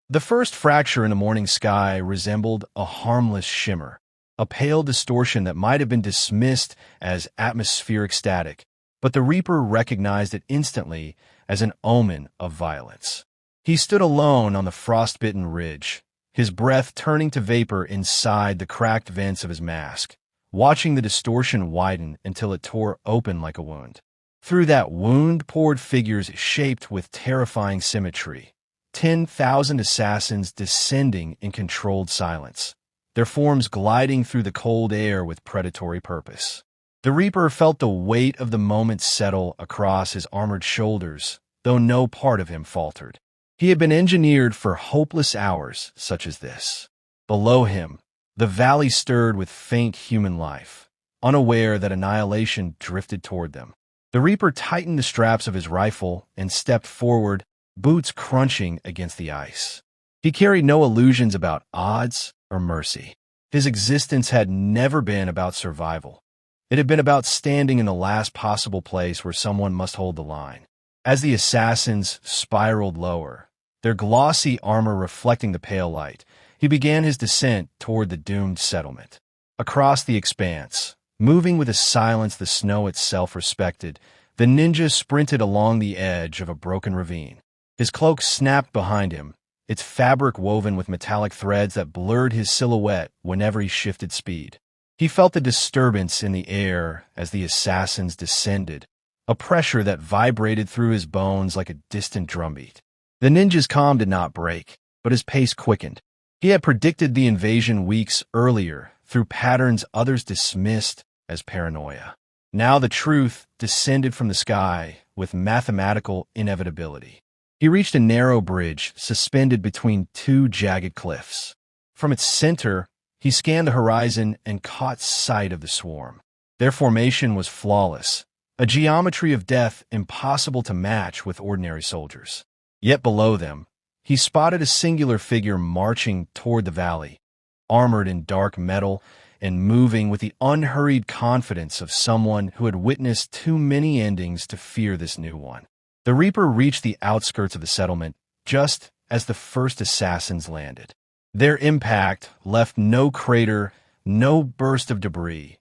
The first fracture in the morning sky resembled a harmless shimmer, a pale distortion that might have been dismissed as atmospheric static, but the Reaper recognized it instantly as an omen of violence. He stood alone on the frostbitten ridge, his breath turning to vapor inside the cracked vents of his mask, watching the distortion widen until it tore open like a wound. Through that wound poured figures shaped with terrifying symmetry, 10,000 assassins descending in controlled silence, their forms gliding through the cold air with predatory purpose. The Reaper felt the weight of the moment settle across his armored shoulders, though no part of him faltered. He had been engineered for hopeless hours such as this. Below him, the valley stirred with faint human life, unaware that annihilation drifted toward them. The Reaper tightened the straps of his rifle and stepped forward, boots crunching against the ice. He carried no illusions about odds or mercy. His existence had never been about survival. It had been about standing in the last possible place where someone must hold the line. As the assassins spiraled lower, their glossy armor reflecting the pale light, he began his descent toward the doomed settlement. Across the expanse, moving with a silence the snow itself respected, the ninja sprinted along the edge of a broken ravine. His cloak snapped behind him, its fabric woven with metallic threads that blurred his silhouette whenever he shifted speed. He felt the disturbance in the air as the assassins descended, a pressure that vibrated through his bones like a distant drumbeat. The ninja's calm did not break, but his pace quickened. He had predicted the invasion weeks earlier through patterns others dismissed as paranoia. Now the truth descended from the sky with mathematical inevitability. He reached a narrow bridge suspended between two jagged cliffs. From its center, he scanned the horizon and caught sight of the swarm. Their formation was flawless, a geometry of death impossible to match with ordinary soldiers. Yet below them, he spotted a singular figure marching toward the valley, armored in dark metal and moving with the unhurried confidence of someone who had witnessed too many endings to fear this new one. The Reaper reached the outskirts of the settlement just as the first assassins landed. Their impact left no crater, no burst of debris,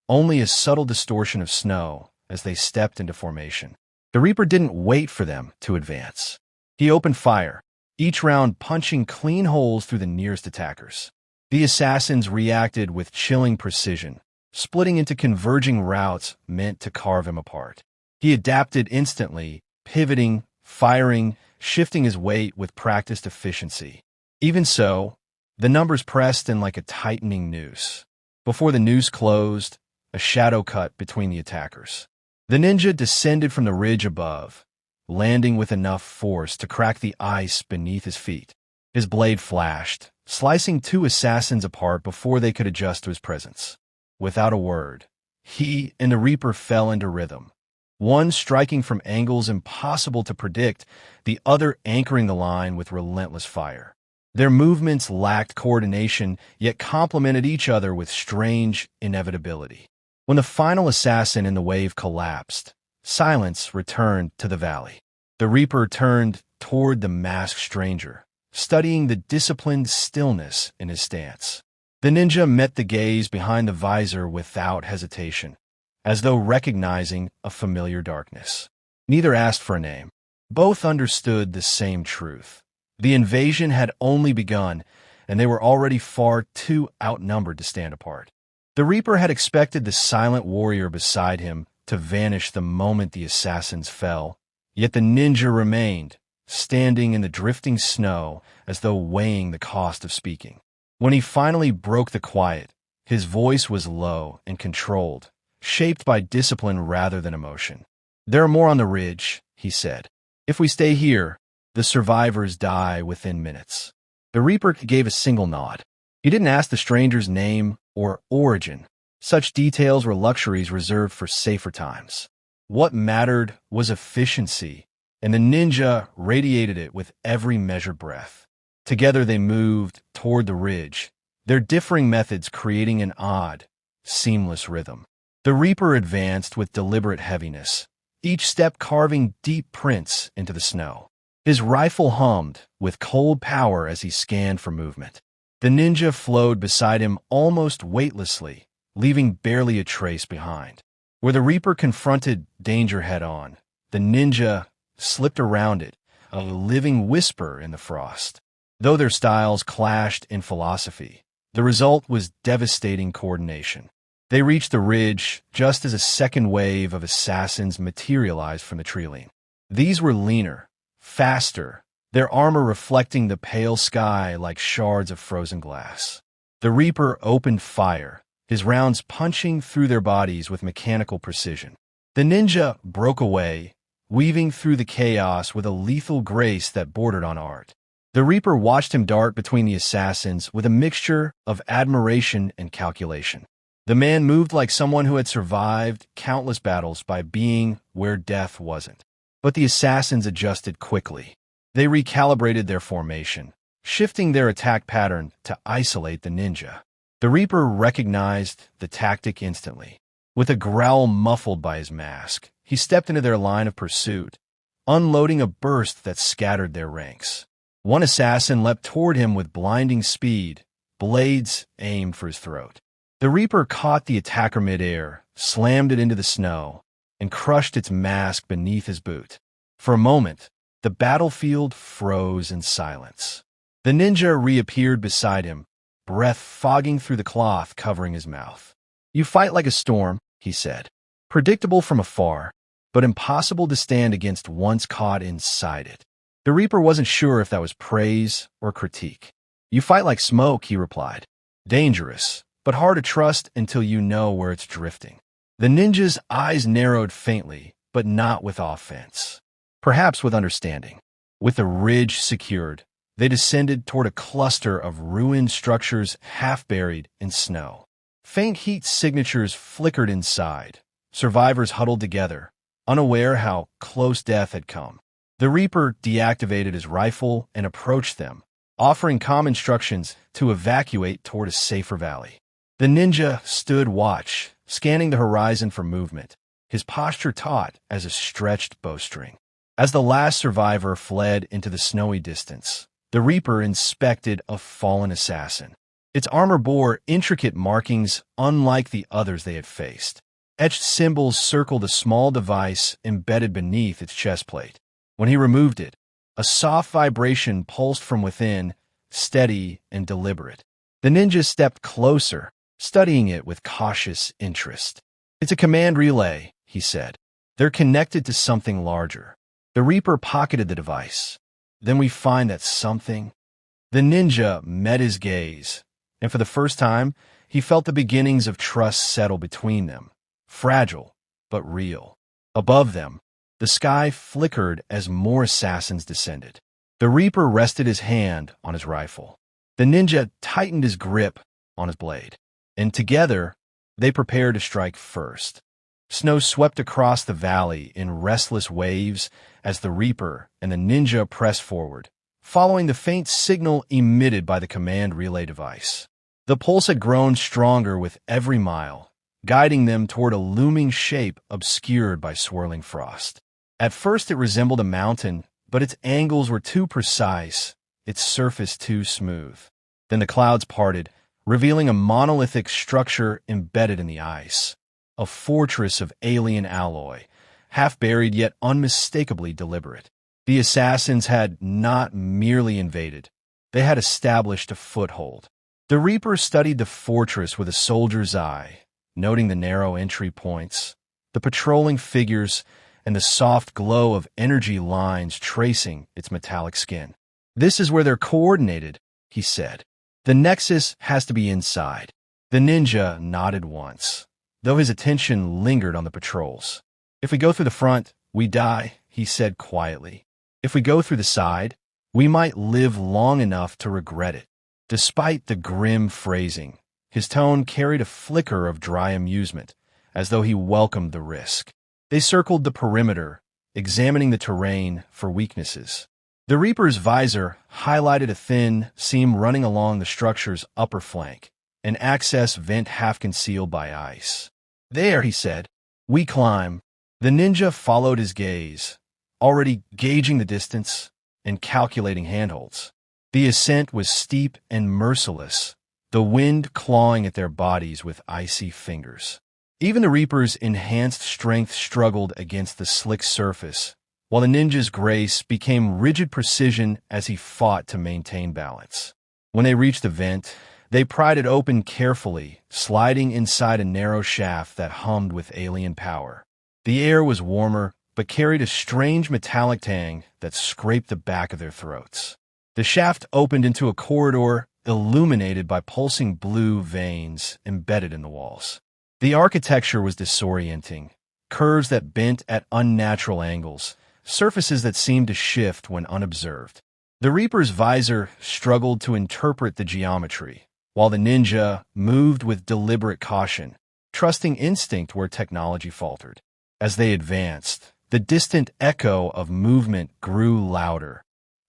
only a subtle distortion of snow as they stepped into formation. The Reaper didn't wait for them to advance. He opened fire, each round punching clean holes through the nearest attackers. The assassins reacted with chilling precision, splitting into converging routes meant to carve him apart. He adapted instantly, pivoting, firing, shifting his weight with practiced efficiency. Even so, the numbers pressed in like a tightening noose. Before the noose closed, a shadow cut between the attackers. The ninja descended from the ridge above, landing with enough force to crack the ice beneath his feet. His blade flashed, slicing two assassins apart before they could adjust to his presence. Without a word, he and the Reaper fell into rhythm, one striking from angles impossible to predict, the other anchoring the line with relentless fire. Their movements lacked coordination, yet complemented each other with strange inevitability. When the final assassin in the wave collapsed, silence returned to the valley. The Reaper turned toward the masked stranger, studying the disciplined stillness in his stance. The ninja met the gaze behind the visor without hesitation, as though recognizing a familiar darkness. Neither asked for a name. Both understood the same truth. The invasion had only begun, and they were already far too outnumbered to stand apart. The Reaper had expected the silent warrior beside him to vanish the moment the assassins fell, yet the ninja remained, standing in the drifting snow as though weighing the cost of speaking. When he finally broke the quiet, his voice was low and controlled, shaped by discipline rather than emotion. "There are more on the ridge," he said. "If we stay here, the survivors die within minutes." The Reaper gave a single nod. He didn't ask the stranger's name or origin. Such details were luxuries reserved for safer times. What mattered was efficiency, and the ninja radiated it with every measured breath. Together they moved toward the ridge, their differing methods creating an odd, seamless rhythm. The Reaper advanced with deliberate heaviness, each step carving deep prints into the snow. His rifle hummed with cold power as he scanned for movement. The ninja flowed beside him almost weightlessly, leaving barely a trace behind. Where the Reaper confronted danger head-on, the ninja slipped around it, a living whisper in the frost. Though their styles clashed in philosophy, the result was devastating coordination. They reached the ridge just as a second wave of assassins materialized from the treeline. These were leaner, faster, their armor reflecting the pale sky like shards of frozen glass. The Reaper opened fire, his rounds punching through their bodies with mechanical precision. The ninja broke away, weaving through the chaos with a lethal grace that bordered on art. The Reaper watched him dart between the assassins with a mixture of admiration and calculation. The man moved like someone who had survived countless battles by being where death wasn't. But the assassins adjusted quickly. They recalibrated their formation, shifting their attack pattern to isolate the ninja. The Reaper recognized the tactic instantly. With a growl muffled by his mask, he stepped into their line of pursuit, unloading a burst that scattered their ranks. One assassin leapt toward him with blinding speed, blades aimed for his throat. The Reaper caught the attacker midair, slammed it into the snow, and crushed its mask beneath his boot. For a moment, the battlefield froze in silence. The ninja reappeared beside him, breath fogging through the cloth covering his mouth. "You fight like a storm," he said. "Predictable from afar, but impossible to stand against once caught inside it." The Reaper wasn't sure if that was praise or critique. "You fight like smoke," he replied. "Dangerous, but hard to trust until you know where it's drifting." The ninja's eyes narrowed faintly, but not with offense. Perhaps with understanding. With the ridge secured, they descended toward a cluster of ruined structures half buried in snow. Faint heat signatures flickered inside. Survivors huddled together, unaware how close death had come. The Reaper deactivated his rifle and approached them, offering calm instructions to evacuate toward a safer valley. The ninja stood watch, scanning the horizon for movement, his posture taut as a stretched bowstring. As the last survivor fled into the snowy distance, the Reaper inspected a fallen assassin. Its armor bore intricate markings unlike the others they had faced. Etched symbols circled a small device embedded beneath its chestplate. When he removed it, a soft vibration pulsed from within, steady and deliberate. The ninja stepped closer, studying it with cautious interest. "It's a command relay," he said. "They're connected to something larger." The Reaper pocketed the device. "Then we find that something—" The ninja met his gaze, and for the first time, he felt the beginnings of trust settle between them. Fragile, but real. Above them, the sky flickered as more assassins descended. The Reaper rested his hand on his rifle. The ninja tightened his grip on his blade, and together, they prepared to strike first. Snow swept across the valley in restless waves as the Reaper and the ninja pressed forward, following the faint signal emitted by the command relay device. The pulse had grown stronger with every mile, guiding them toward a looming shape obscured by swirling frost. At first it resembled a mountain, but its angles were too precise, its surface too smooth. Then the clouds parted, revealing a monolithic structure embedded in the ice. A fortress of alien alloy, half-buried yet unmistakably deliberate. The assassins had not merely invaded. They had established a foothold. The Reaper studied the fortress with a soldier's eye, noting the narrow entry points, the patrolling figures, and the soft glow of energy lines tracing its metallic skin. "This is where they're coordinated," he said. "The nexus has to be inside." The ninja nodded once, though his attention lingered on the patrols. "If we go through the front, we die," he said quietly. "If we go through the side, we might live long enough to regret it." Despite the grim phrasing, his tone carried a flicker of dry amusement, as though he welcomed the risk. They circled the perimeter, examining the terrain for weaknesses. The Reaper's visor highlighted a thin seam running along the structure's upper flank, an access vent half concealed by ice. "There," he said. "We climb." The ninja followed his gaze, already gauging the distance. and calculating handholds. The ascent was steep and merciless, the wind clawing at their bodies with icy fingers. Even the Reaper's enhanced strength struggled against the slick surface, while the ninja's grace became rigid precision as he fought to maintain balance. When they reached the vent, they pried it open carefully, sliding inside a narrow shaft that hummed with alien power. The air was warmer, but carried a strange metallic tang that scraped the back of their throats. The shaft opened into a corridor illuminated by pulsing blue veins embedded in the walls. The architecture was disorienting, curves that bent at unnatural angles, surfaces that seemed to shift when unobserved. The Reaper's visor struggled to interpret the geometry, while the ninja moved with deliberate caution, trusting instinct where technology faltered. As they advanced, the distant echo of movement grew louder.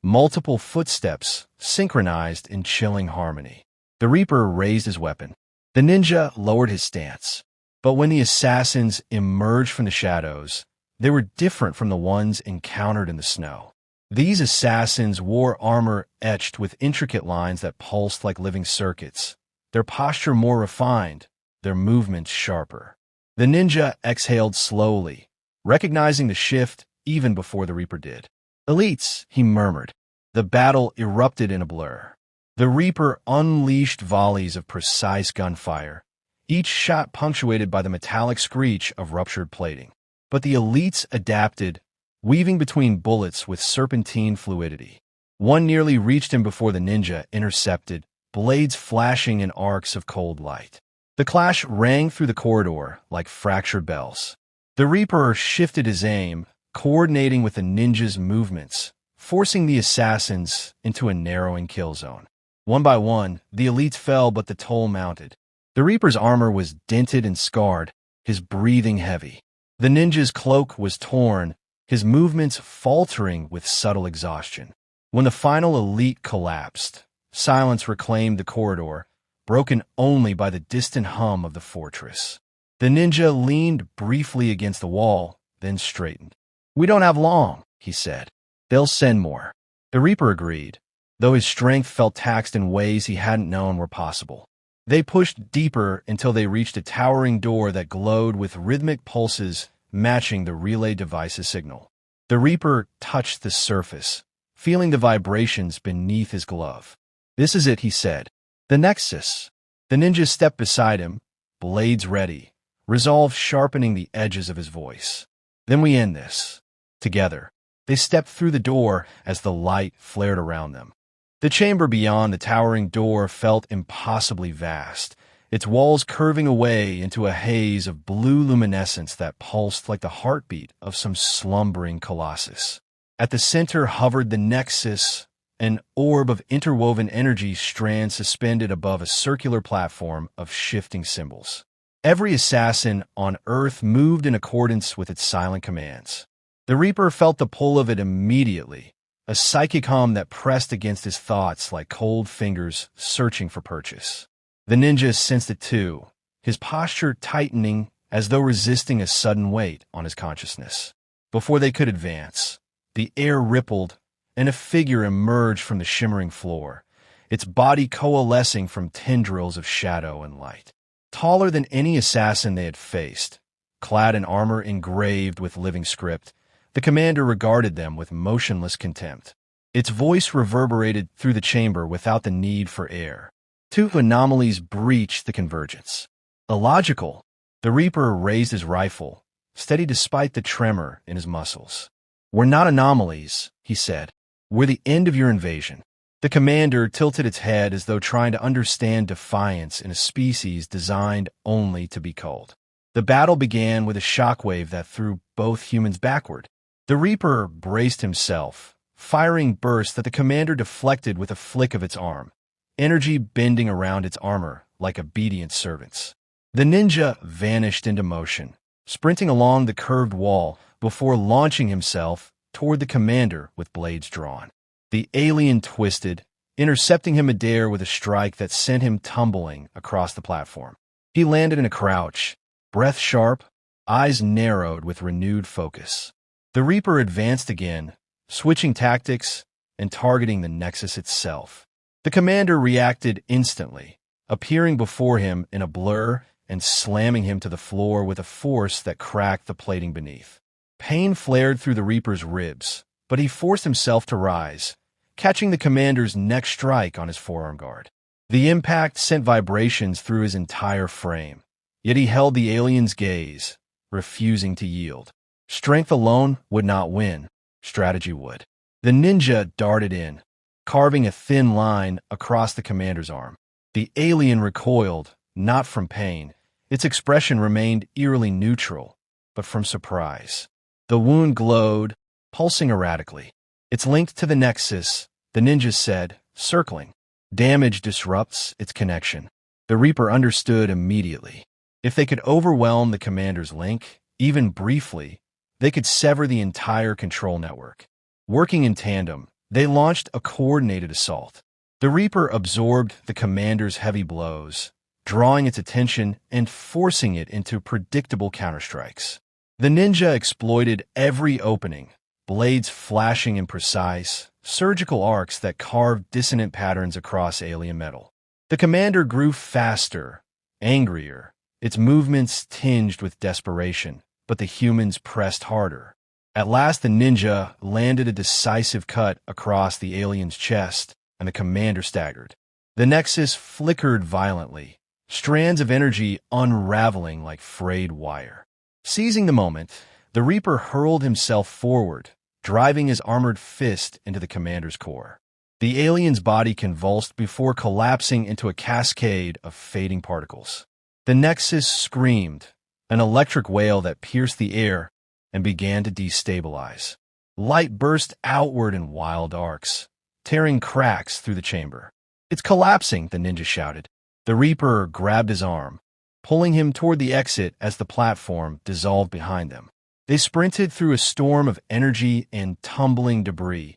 Multiple footsteps synchronized in chilling harmony. The Reaper raised his weapon. The ninja lowered his stance. But when the assassins emerged from the shadows, they were different from the ones encountered in the snow. These assassins wore armor etched with intricate lines that pulsed like living circuits, their posture more refined, their movements sharper. The ninja exhaled slowly, recognizing the shift even before the Reaper did. "Elites," he murmured. The battle erupted in a blur. The Reaper unleashed volleys of precise gunfire, each shot punctuated by the metallic screech of ruptured plating. But the elites adapted, weaving between bullets with serpentine fluidity. One nearly reached him before the ninja intercepted, blades flashing in arcs of cold light. The clash rang through the corridor like fractured bells. The Reaper shifted his aim, coordinating with the ninja's movements, forcing the assassins into a narrowing kill zone. One by one, the elites fell, but the toll mounted. The Reaper's armor was dented and scarred, his breathing heavy. The ninja's cloak was torn, his movements faltering with subtle exhaustion. When the final elite collapsed, silence reclaimed the corridor, broken only by the distant hum of the fortress. The ninja leaned briefly against the wall, then straightened. "We don't have long," he said. "They'll send more." The Reaper agreed, though his strength felt taxed in ways he hadn't known were possible. They pushed deeper until they reached a towering door that glowed with rhythmic pulses matching the relay device's signal. The Reaper touched the surface, feeling the vibrations beneath his glove. "This is it," he said. "The nexus." The ninja stepped beside him, blades ready, resolve sharpening the edges of his voice. "Then we end this. Together." They stepped through the door as the light flared around them. The chamber beyond the towering door felt impossibly vast, its walls curving away into a haze of blue luminescence that pulsed like the heartbeat of some slumbering colossus. At the center hovered the nexus, an orb of interwoven energy strands suspended above a circular platform of shifting symbols. Every assassin on Earth moved in accordance with its silent commands. The Reaper felt the pull of it immediately, a psychic hum that pressed against his thoughts like cold fingers searching for purchase. The ninja sensed it too, his posture tightening as though resisting a sudden weight on his consciousness. Before they could advance, the air rippled, and a figure emerged from the shimmering floor, its body coalescing from tendrils of shadow and light. Taller than any assassin they had faced, clad in armor engraved with living script, the commander regarded them with motionless contempt. Its voice reverberated through the chamber without the need for air. Two anomalies breached the convergence. Illogical. The Reaper raised his rifle, steady despite the tremor in his muscles. "We're not anomalies," he said. "We're the end of your invasion." The commander tilted its head as though trying to understand defiance in a species designed only to be culled. The battle began with a shockwave that threw both humans backward. The Reaper braced himself, firing bursts that the commander deflected with a flick of its arm, energy bending around its armor like obedient servants. The ninja vanished into motion, sprinting along the curved wall before launching himself toward the commander with blades drawn. The alien twisted, intercepting him midair with a strike that sent him tumbling across the platform. He landed in a crouch, breath sharp, eyes narrowed with renewed focus. The Reaper advanced again, switching tactics, and targeting the nexus itself. The commander reacted instantly, appearing before him in a blur and slamming him to the floor with a force that cracked the plating beneath. Pain flared through the Reaper's ribs, but he forced himself to rise, catching the commander's next strike on his forearm guard. The impact sent vibrations through his entire frame, yet he held the alien's gaze, refusing to yield. Strength alone would not win. Strategy would. The ninja darted in, carving a thin line across the commander's arm. The alien recoiled, not from pain. Its expression remained eerily neutral, but from surprise. The wound glowed, pulsing erratically. It's linked to the nexus, the ninja said, circling. Damage disrupts its connection. The Reaper understood immediately. If they could overwhelm the commander's link, even briefly, they could sever the entire control network. Working in tandem, they launched a coordinated assault. The Reaper absorbed the commander's heavy blows, drawing its attention and forcing it into predictable counterstrikes. The ninja exploited every opening, blades flashing in precise, surgical arcs that carved dissonant patterns across alien metal. The commander grew faster, angrier, its movements tinged with desperation, but the humans pressed harder. At last the ninja landed a decisive cut across the alien's chest, and the commander staggered. The nexus flickered violently, strands of energy unraveling like frayed wire. Seizing the moment, the Reaper hurled himself forward, driving his armored fist into the commander's core. The alien's body convulsed before collapsing into a cascade of fading particles. The nexus screamed, an electric wail that pierced the air and began to destabilize. Light burst outward in wild arcs, tearing cracks through the chamber. "It's collapsing," the ninja shouted. The Reaper grabbed his arm, pulling him toward the exit as the platform dissolved behind them. They sprinted through a storm of energy and tumbling debris,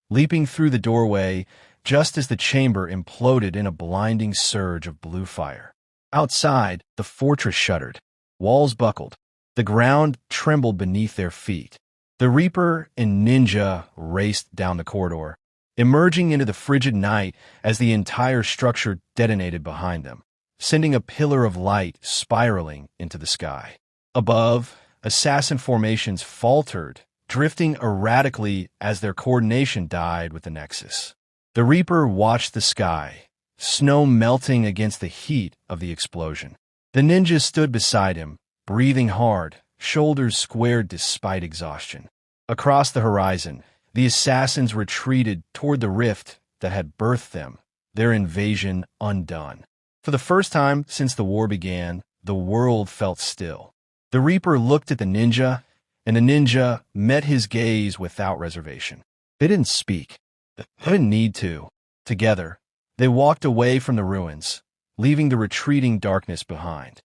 leaping through the doorway just as the chamber imploded in a blinding surge of blue fire. Outside, the fortress shuddered. Walls buckled. The ground trembled beneath their feet. The Reaper and ninja raced down the corridor, emerging into the frigid night as the entire structure detonated behind them, sending a pillar of light spiraling into the sky. Above, assassin formations faltered, drifting erratically as their coordination died with the nexus. The Reaper watched the sky, snow melting against the heat of the explosion. The ninja stood beside him, breathing hard, shoulders squared despite exhaustion. Across the horizon, the assassins retreated toward the rift that had birthed them, their invasion undone. For the first time since the war began, the world felt still. The Reaper looked at the ninja, and the ninja met his gaze without reservation. They didn't speak. They didn't need to. Together, they walked away from the ruins, leaving the retreating darkness behind.